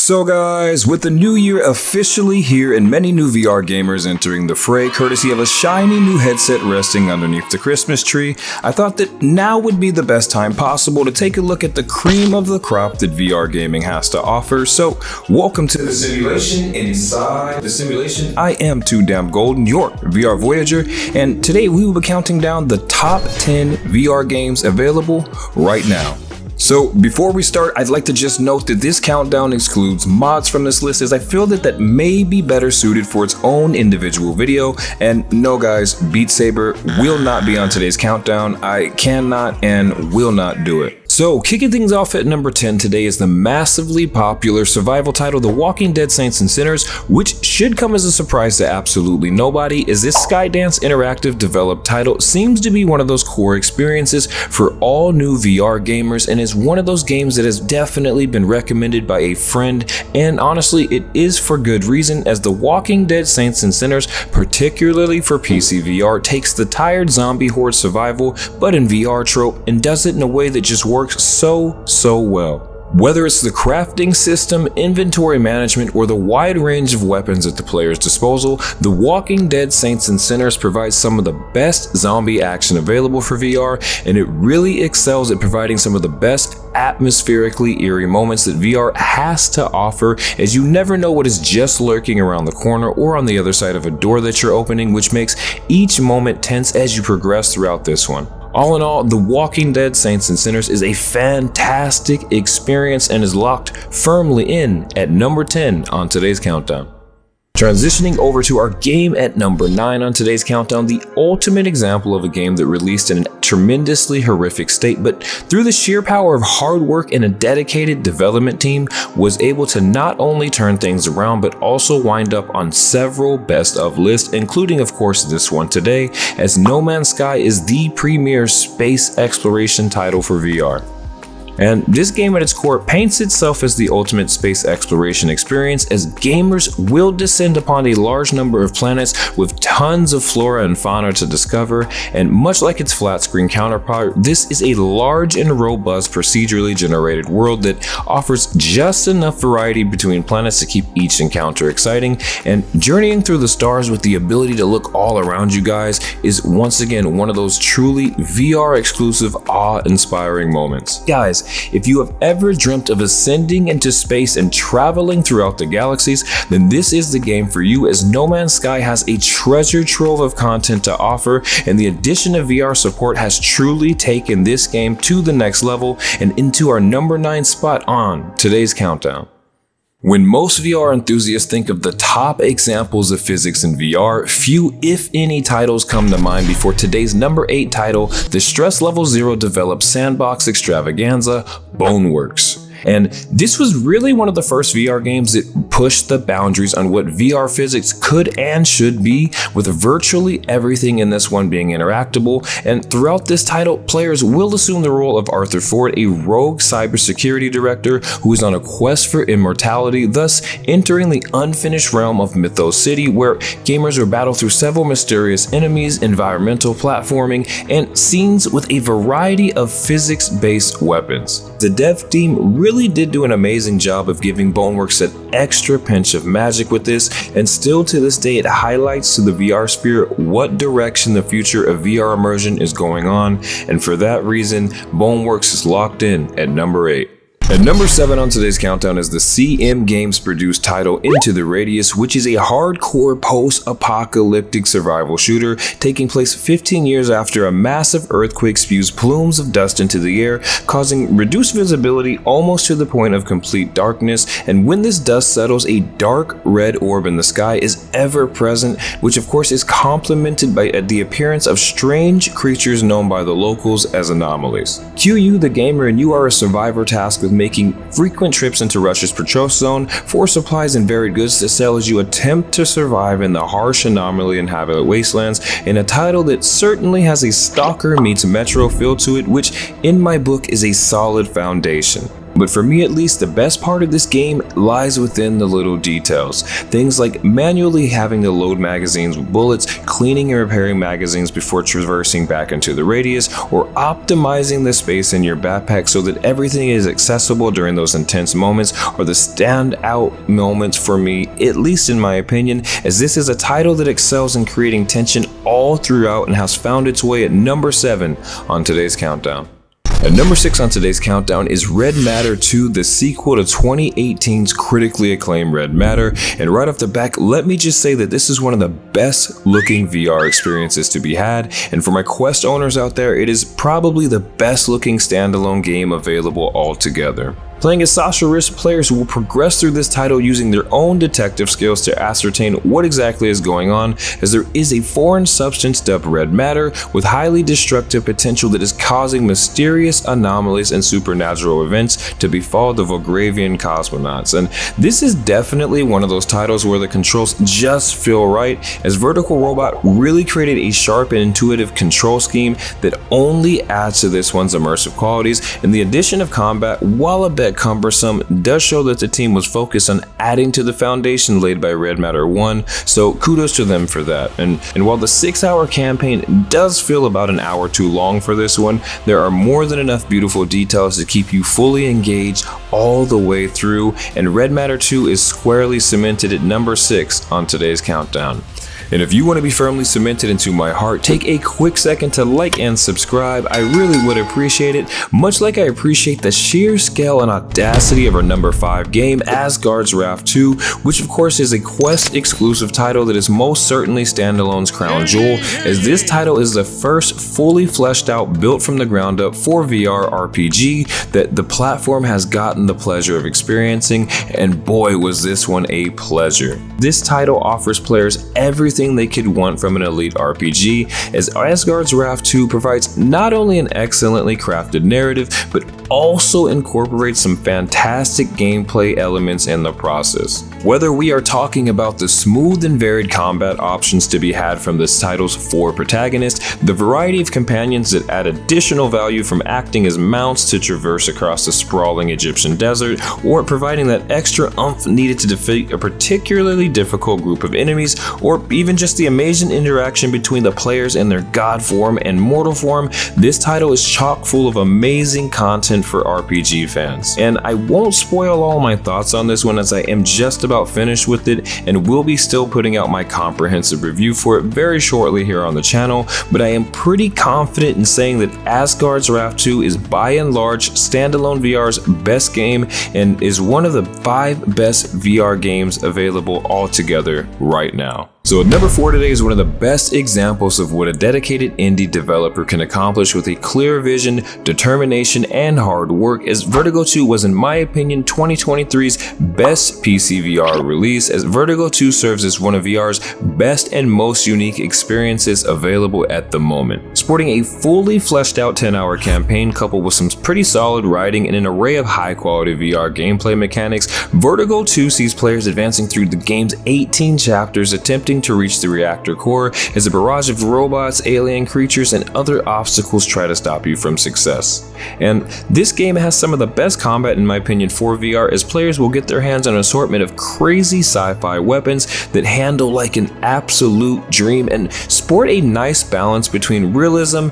So guys, with the new year officially here and many new VR gamers entering the fray courtesy of a shiny new headset resting underneath the Christmas tree, I thought that now would be the best time possible to take a look at the cream of the crop that VR gaming has to offer. So welcome to the simulation inside the simulation. I am Too Damn Golden, your VR Voyager, and today we will be counting down the top 10 VR games available right now. So before we start, I'd like to just note that this countdown excludes mods from this list, as I feel that may be better suited for its own individual video. And no guys, Beat Saber will not be on today's countdown. I cannot and will not do it. So kicking things off at number 10 today is the massively popular survival title The Walking Dead Saints and Sinners, which should come as a surprise to absolutely nobody, as this Skydance Interactive developed title seems to be one of those core experiences for all new VR gamers, and is one of those games that has definitely been recommended by a friend, and honestly it is for good reason, as The Walking Dead Saints and Sinners, particularly for PC VR, takes the tired zombie horde survival but in VR trope and does it in a way that just works so well. Whether it's the crafting system, inventory management, or the wide range of weapons at the player's disposal, The Walking Dead Saints and Sinners provides some of the best zombie action available for VR, and it really excels at providing some of the best atmospherically eerie moments that VR has to offer, as you never know what is just lurking around the corner or on the other side of a door that you're opening, which makes each moment tense as you progress throughout this one. All in all, The Walking Dead Saints and Sinners is a fantastic experience and is locked firmly in at number 10 on today's countdown. Transitioning over to our game at number 9 on today's countdown, the ultimate example of a game that released in a tremendously horrific state, but through the sheer power of hard work and a dedicated development team, was able to not only turn things around but also wind up on several best of lists, including of course this one today, as No Man's Sky is the premier space exploration title for VR. And this game at its core paints itself as the ultimate space exploration experience, as gamers will descend upon a large number of planets with tons of flora and fauna to discover, and much like its flat screen counterpart, this is a large and robust procedurally generated world that offers just enough variety between planets to keep each encounter exciting, and journeying through the stars with the ability to look all around you guys is once again one of those truly VR exclusive awe-inspiring moments. Guys, if you have ever dreamt of ascending into space and traveling throughout the galaxies, then this is the game for you, as No Man's Sky has a treasure trove of content to offer, and the addition of VR support has truly taken this game to the next level and into our number 9 spot on today's countdown. When most VR enthusiasts think of the top examples of physics in VR, few if any titles come to mind before today's number 8 title, the Stress Level Zero developed sandbox extravaganza, Boneworks. And this was really one of the first VR games that pushed the boundaries on what VR physics could and should be, with virtually everything in this one being interactable. And throughout this title, players will assume the role of Arthur Ford, a rogue cybersecurity director who is on a quest for immortality, thus entering the unfinished realm of Mythos City, where gamers will battle through several mysterious enemies, environmental platforming, and scenes with a variety of physics-based weapons. The dev team really did do an amazing job of giving Boneworks an extra pinch of magic with this, and still to this day it highlights to the VR sphere what direction the future of VR immersion is going on, and for that reason Boneworks is locked in at number 8. At number 7 on today's countdown is the CM Games produced title Into the Radius, which is a hardcore post-apocalyptic survival shooter taking place 15 years after a massive earthquake spews plumes of dust into the air, causing reduced visibility almost to the point of complete darkness, and when this dust settles, a dark red orb in the sky is ever present, which of course is complemented by the appearance of strange creatures known by the locals as anomalies. Cue you, the gamer, and you are a survivor tasked with making frequent trips into Russia's Petrov zone for supplies and varied goods to sell as you attempt to survive in the harsh anomaly inhabited wastelands, in a title that certainly has a Stalker meets Metro feel to it, which in my book is a solid foundation. But for me at least, the best part of this game lies within the little details. Things like manually having to load magazines with bullets, cleaning and repairing magazines before traversing back into the radius, or optimizing the space in your backpack so that everything is accessible during those intense moments are the standout moments for me, at least in my opinion, as this is a title that excels in creating tension all throughout and has found its way at number 7 on today's countdown. At number 6 on today's countdown is Red Matter 2, the sequel to 2018's critically acclaimed Red Matter. And right off the back, let me just say that this is one of the best looking VR experiences to be had. And for my Quest owners out there, it is probably the best looking standalone game available altogether. Playing as Sasha Risk, players will progress through this title using their own detective skills to ascertain what exactly is going on, as there is a foreign substance dubbed Red Matter with highly destructive potential that is causing mysterious anomalies and supernatural events to befall the Volgravian cosmonauts. And this is definitely one of those titles where the controls just feel right, as Vertical Robot really created a sharp and intuitive control scheme that only adds to this one's immersive qualities, and the addition of combat, while a bit cumbersome, does show that the team was focused on adding to the foundation laid by Red Matter 1, so kudos to them for that. And while the 6-hour campaign does feel about an hour too long for this one, there are more than enough beautiful details to keep you fully engaged all the way through, and Red Matter 2 is squarely cemented at number 6 on today's countdown. And if you want to be firmly cemented into my heart, take a quick second to like and subscribe. I really would appreciate it, much like I appreciate the sheer scale and audacity of our number 5 game, Asgard's Wrath 2, which of course is a Quest exclusive title that is most certainly standalone's crown jewel, as this title is the first fully fleshed out, built from the ground up for VR RPG that the platform has gotten the pleasure of experiencing, and boy was this one a pleasure. This title offers players everything they could want from an elite RPG, as Asgard's Wrath 2 provides not only an excellently crafted narrative, but also incorporates some fantastic gameplay elements in the process. Whether we are talking about the smooth and varied combat options to be had from this title's 4 protagonists, the variety of companions that add additional value from acting as mounts to traverse across the sprawling Egyptian desert, or providing that extra oomph needed to defeat a particularly difficult group of enemies, or even just the amazing interaction between the players in their god form and mortal form, this title is chock full of amazing content for RPG fans. And I won't spoil all my thoughts on this one, as I am just about finished with it and will be still putting out my comprehensive review for it very shortly here on the channel, but I am pretty confident in saying that Asgard's Wrath 2 is by and large standalone VR's best game and is one of the 5 best VR games available altogether right now. So at number 4 today is one of the best examples of what a dedicated indie developer can accomplish with a clear vision, determination, and hard work, as Vertigo 2 was, in my opinion, 2023's best PC VR release, as Vertigo 2 serves as one of VR's best and most unique experiences available at the moment. Sporting a fully fleshed out 10-hour campaign coupled with some pretty solid writing and an array of high quality VR gameplay mechanics, Vertigo 2 sees players advancing through the game's 18 chapters, attempting to reach the reactor core as a barrage of robots, alien creatures, and other obstacles try to stop you from success. And this game has some of the best combat, in my opinion, for VR, as players will get their hands on an assortment of crazy sci-fi weapons that handle like an absolute dream and sport a nice balance between realism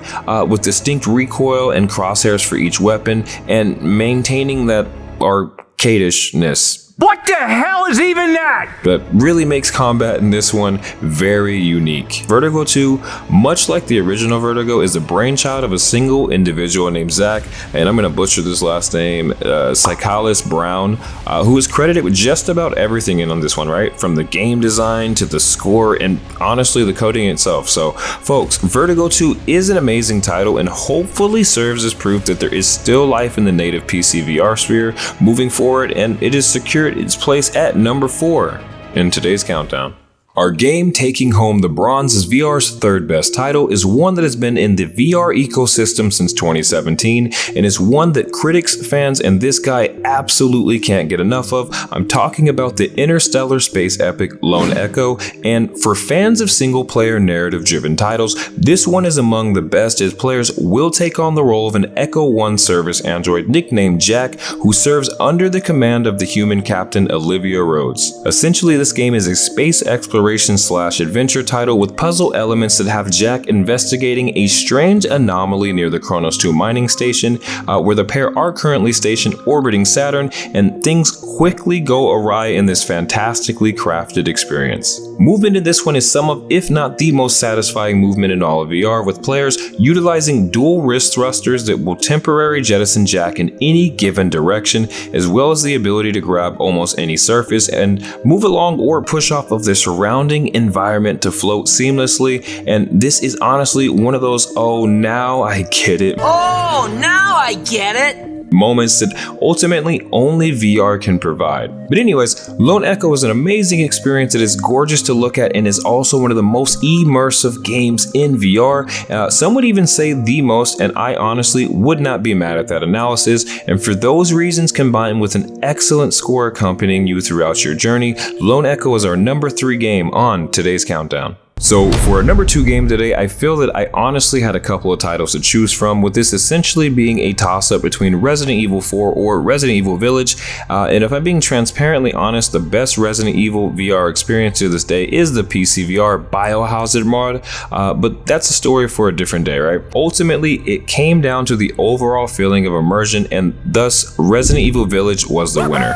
with distinct recoil and crosshairs for each weapon, and maintaining that arcadishness. What the hell is even that? But really makes combat in this one very unique. Vertigo 2, much like the original Vertigo, is the brainchild of a single individual named Zach, and I'm gonna butcher this last name, Psychalis Brown, who is credited with just about everything in on this one, right? From the game design to the score and honestly the coding itself. So folks, Vertigo 2 is an amazing title and hopefully serves as proof that there is still life in the native PC VR sphere moving forward, and it is secured its place at number 4 in today's countdown. Our game taking home the bronze as VR's 3rd best title is one that has been in the VR ecosystem since 2017 and is one that critics, fans, and this guy absolutely can't get enough of. I'm talking about the interstellar space epic Lone Echo, and for fans of single-player narrative-driven titles, this one is among the best, as players will take on the role of an Echo 1 service android nicknamed Jack, who serves under the command of the human captain Olivia Rhodes. Essentially, this game is a space exploration/adventure title with puzzle elements that have Jack investigating a strange anomaly near the Kronos 2 mining station, where the pair are currently stationed orbiting Saturn, and things quickly go awry in this fantastically crafted experience. Movement in this one is some of, if not the most satisfying movement in all of VR, with players utilizing dual wrist thrusters that will temporarily jettison Jack in any given direction, as well as the ability to grab almost any surface and move along or push off of the surrounding environment to float seamlessly. And this is honestly one of those, oh, now I get it. Oh, now I get it! Moments that ultimately only VR can provide. But anyways, Lone Echo is an amazing experience that is gorgeous to look at and is also one of the most immersive games in VR. Some would even say the most, and I honestly would not be mad at that analysis. And for those reasons, combined with an excellent score accompanying you throughout your journey, Lone Echo is our number 3 game on today's countdown. So for our number 2 game today, I feel that I honestly had a couple of titles to choose from, with this essentially being a toss-up between Resident Evil 4 or Resident Evil Village. And if I'm being transparently honest, the best Resident Evil VR experience to this day is the PC VR Biohazard mod, but that's a story for a different day, right? Ultimately, it came down to the overall feeling of immersion, and thus Resident Evil Village was the winner.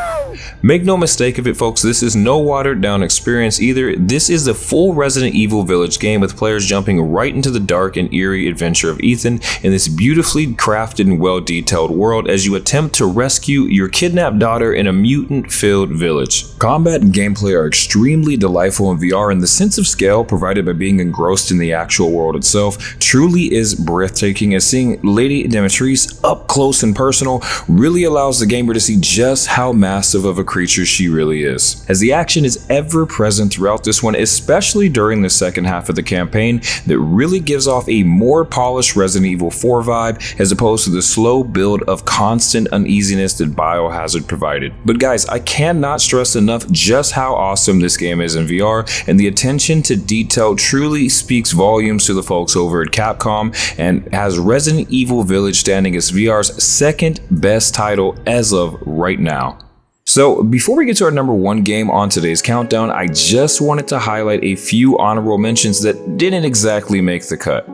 Make no mistake of it, folks, this is no watered down experience either. This is the full Resident Evil Village game, with players jumping right into the dark and eerie adventure of Ethan in this beautifully crafted and well detailed world as you attempt to rescue your kidnapped daughter in a mutant filled village. Combat and gameplay are extremely delightful in VR, and the sense of scale provided by being engrossed in the actual world itself truly is breathtaking, as seeing Lady Demetrice up close and personal really allows the gamer to see just how massive of a creature she really is. As the action is ever present throughout this one, especially during the second half of the campaign, that really gives off a more polished Resident Evil 4 vibe, as opposed to the slow build of constant uneasiness that Biohazard provided. But guys, I cannot stress enough just how awesome this game is in VR, and the attention to detail truly speaks volumes to the folks over at Capcom, and has Resident Evil Village standing as VR's second best title as of right now. So before we get to our number 1 game on today's countdown, I just wanted to highlight a few honorable mentions that didn't exactly make the cut.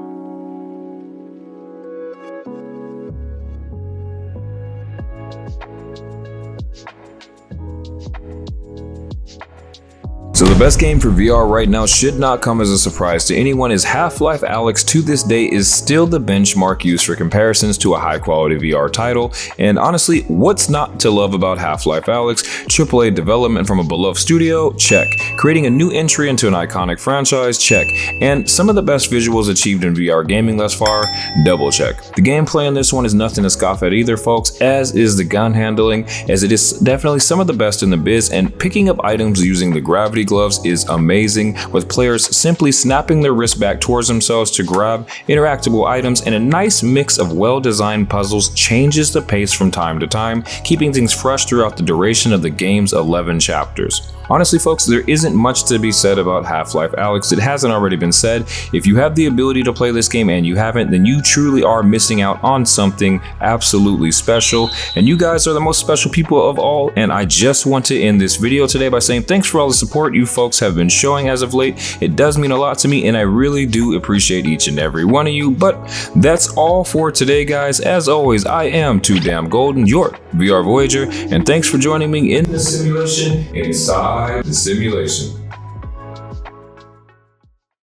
So the best game for VR right now should not come as a surprise to anyone, as Half-Life Alyx to this day is still the benchmark used for comparisons to a high quality VR title. And honestly, what's not to love about Half-Life Alyx? AAA development from a beloved studio? Check. Creating a new entry into an iconic franchise? Check. And some of the best visuals achieved in VR gaming thus far? Double check. The gameplay in this one is nothing to scoff at either, folks, as is the gun handling, as it is definitely some of the best in the biz, and picking up items using the gravity gloves is amazing, with players simply snapping their wrist back towards themselves to grab interactable items, and a nice mix of well-designed puzzles changes the pace from time to time, keeping things fresh throughout the duration of the game's 11 chapters. Honestly, folks, there isn't much to be said about Half-Life Alyx that hasn't already been said. If you have the ability to play this game and you haven't, then you truly are missing out on something absolutely special. And you guys are the most special people of all. And I just want to end this video today by saying thanks for all the support you folks have been showing as of late. It does mean a lot to me, and I really do appreciate each and every one of you. But that's all for today, guys. As always, I am Too Damn Golden, your VR Voyager, and thanks for joining me in the simulation inside the simulation.